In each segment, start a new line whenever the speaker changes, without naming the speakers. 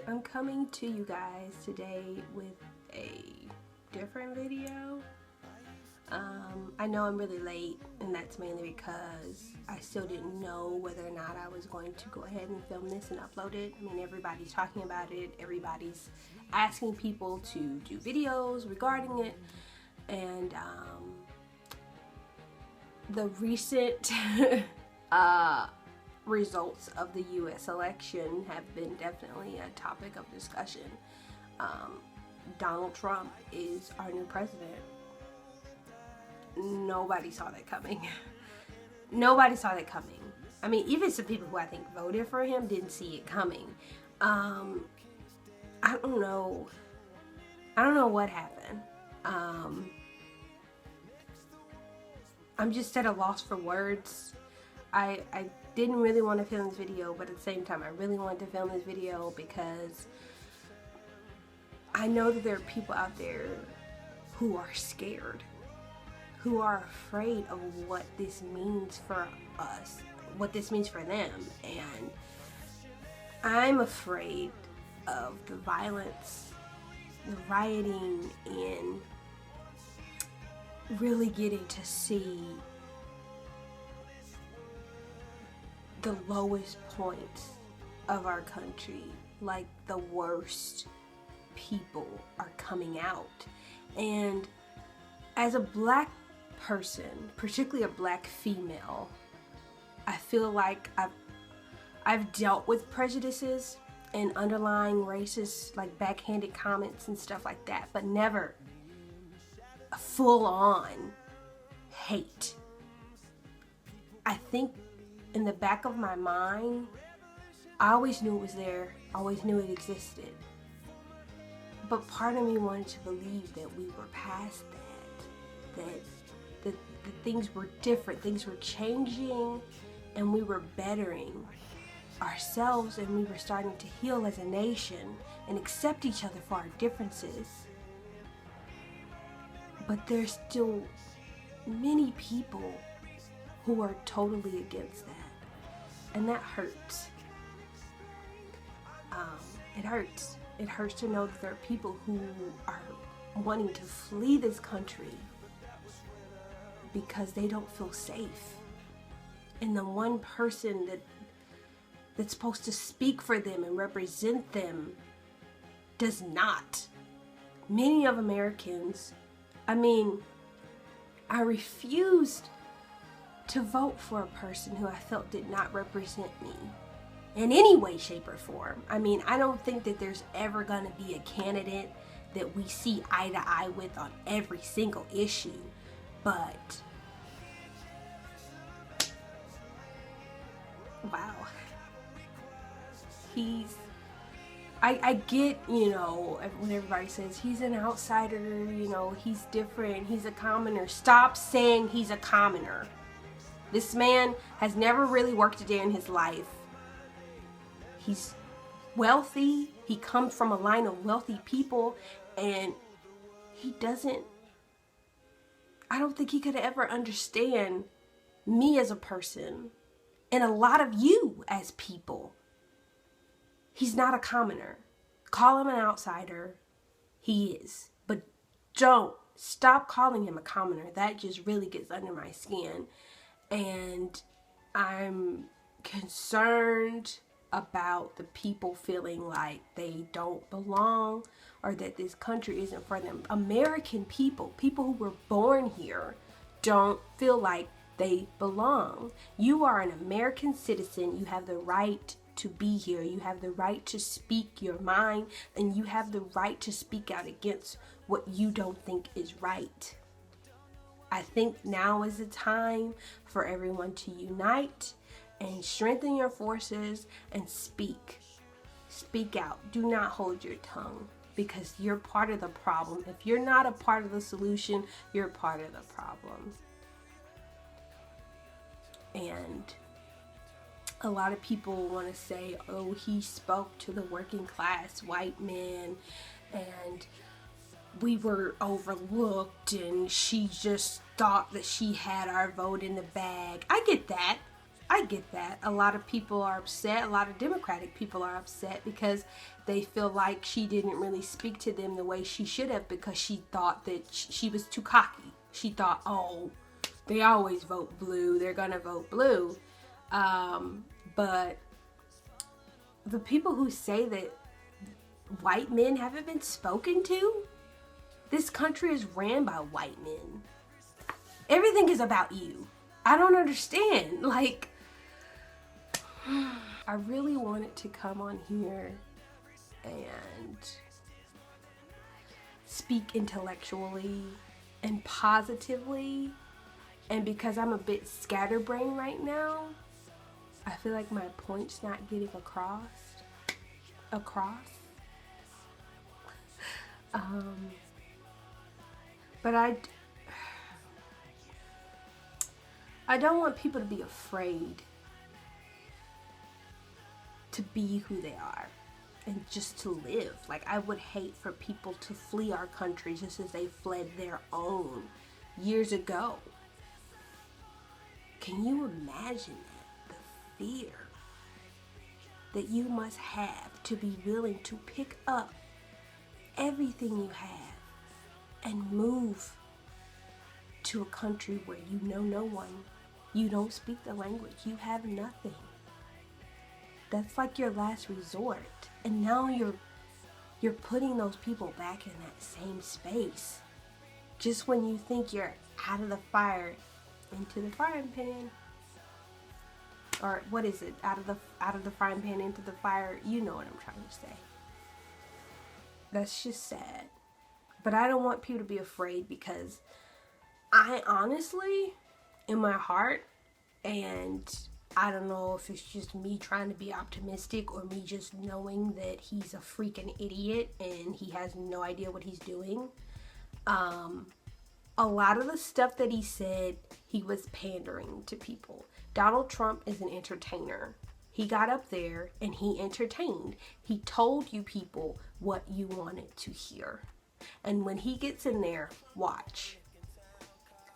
I'm coming to you guys today with a different video. I know I'm really late, and that's mainly because I still didn't know whether or not I was going to go ahead and film this and upload it. I mean, everybody's talking about it, everybody's asking people to do videos regarding it, and the recent results of the U.S. election have been definitely a topic of discussion. Donald Trump is our new president. Nobody saw that coming. Nobody saw that coming. I mean, even some people who I think voted for him didn't see it coming. I don't know. I don't know what happened. I'm just at a loss for words. I didn't really want to film this video, but at the same time, I really wanted to film this video because I know that there are people out there who are scared, who are afraid of what this means for us, what this means for them. And I'm afraid of the violence, the rioting, and really getting to see the lowest points of our country, like the worst people are coming out. And as a black person, particularly a black female, I feel like I've dealt with prejudices and underlying racist, like backhanded comments and stuff like that, but never a full-on hate. I think in the back of my mind, I always knew it was there, always knew it existed. But part of me wanted to believe that we were past that the things were different, things were changing, and we were bettering ourselves, and we were starting to heal as a nation and accept each other for our differences. But there's still many people who are totally against that. And that hurts. It hurts. It hurts to know that there are people who are wanting to flee this country because they don't feel safe. And the one person that's supposed to speak for them and represent them does not. Many of Americans, I refused to vote for a person who I felt did not represent me in any way, shape, or form. I don't think that there's ever going to be a candidate that we see eye to eye with on every single issue, but wow. I get, when everybody says he's an outsider, he's different, he's a commoner. Stop saying he's a commoner. This man has never really worked a day in his life. He's wealthy. He comes from a line of wealthy people, and I don't think he could ever understand me as a person and a lot of you as people. He's not a commoner. Call him an outsider. He is. But don't stop calling him a commoner. That just really gets under my skin. And I'm concerned about the people feeling like they don't belong or that this country isn't for them. American people, people who were born here, don't feel like they belong. You are an American citizen. You have the right to be here. You have the right to speak your mind, and you have the right to speak out against what you don't think is right. I think now is the time for everyone to unite and strengthen your forces and speak. Speak out. Do not hold your tongue, because you're part of the problem. If you're not a part of the solution, you're part of the problem. And a lot of people want to say, oh, he spoke to the working class white men and we were overlooked and she just thought that she had our vote in the bag. I get that. I get that. A lot of people are upset. A lot of Democratic people are upset because they feel like she didn't really speak to them the way she should have, because she thought that she was too cocky. She thought, oh, they always vote blue. They're going to vote blue. But the people who say that white men haven't been spoken to, this country is ran by white men. Everything is about you. I don't understand. Like, I really wanted to come on here and speak intellectually and positively. And because I'm a bit scatterbrained right now, I feel like my point's not getting across. But I don't want people to be afraid to be who they are and just to live. Like, I would hate for people to flee our country just as they fled their own years ago. Can you imagine that? The fear that you must have to be willing to pick up everything you have and move to a country where you know no one, you don't speak the language, you have nothing. That's like your last resort. And now you're putting those people back in that same space. Just when you think you're out of the fire, into the frying pan. Or what is it? Out of the frying pan into the fire. You know what I'm trying to say. That's just sad. But I don't want people to be afraid, because I honestly, in my heart, and I don't know if it's just me trying to be optimistic or me just knowing that he's a freaking idiot and he has no idea what he's doing. A lot of the stuff that he said, he was pandering to people. Donald Trump is an entertainer. He got up there and he entertained. He told you people what you wanted to hear. And when he gets in there, watch.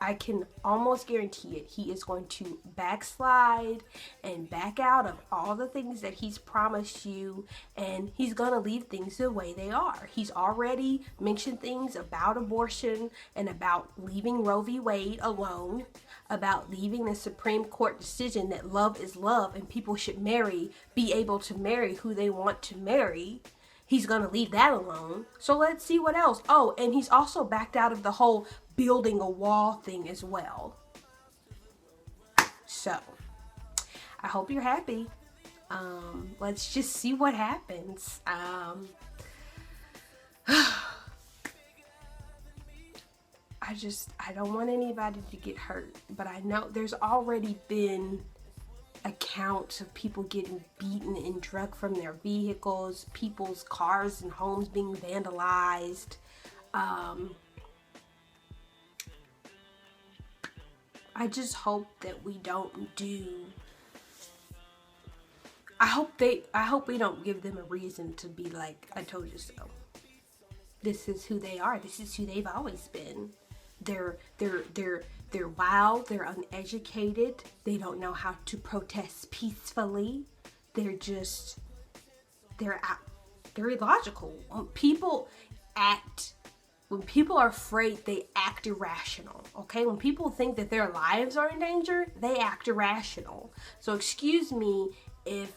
I can almost guarantee it. He is going to backslide and back out of all the things that he's promised you, and he's going to leave things the way they are. He's already mentioned things about abortion and about leaving Roe v. Wade alone, about leaving the Supreme Court decision that love is love and people should be able to marry who they want to marry. He's going to leave that alone. So let's see what else. Oh, and he's also backed out of the whole building a wall thing as well. So, I hope you're happy. Let's just see what happens. I don't want anybody to get hurt, but I know there's already been accounts of people getting beaten and drugged from their vehicles, people's cars and homes being vandalized. I just hope that we don't do. I hope we don't give them a reason to be like, I told you so. This is who they are. This is who they've always been. They're wild. They're uneducated. They don't know how to protest peacefully. They're illogical. When people are afraid, they act irrational, okay? When people think that their lives are in danger, they act irrational. So excuse me if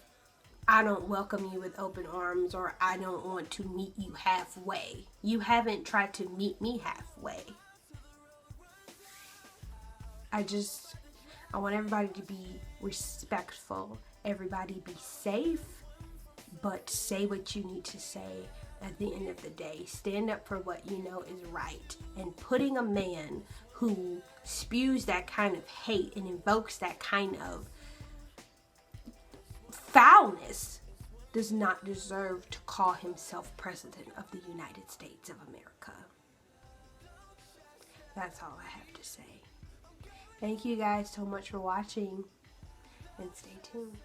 I don't welcome you with open arms, or I don't want to meet you halfway. You haven't tried to meet me halfway. I want everybody to be respectful, everybody be safe, but say what you need to say. At the end of the day, stand up for what you know is right. And putting a man who spews that kind of hate and invokes that kind of foulness does not deserve to call himself president of the United States of America. That's all I have to say. Thank you guys so much for watching, and stay tuned.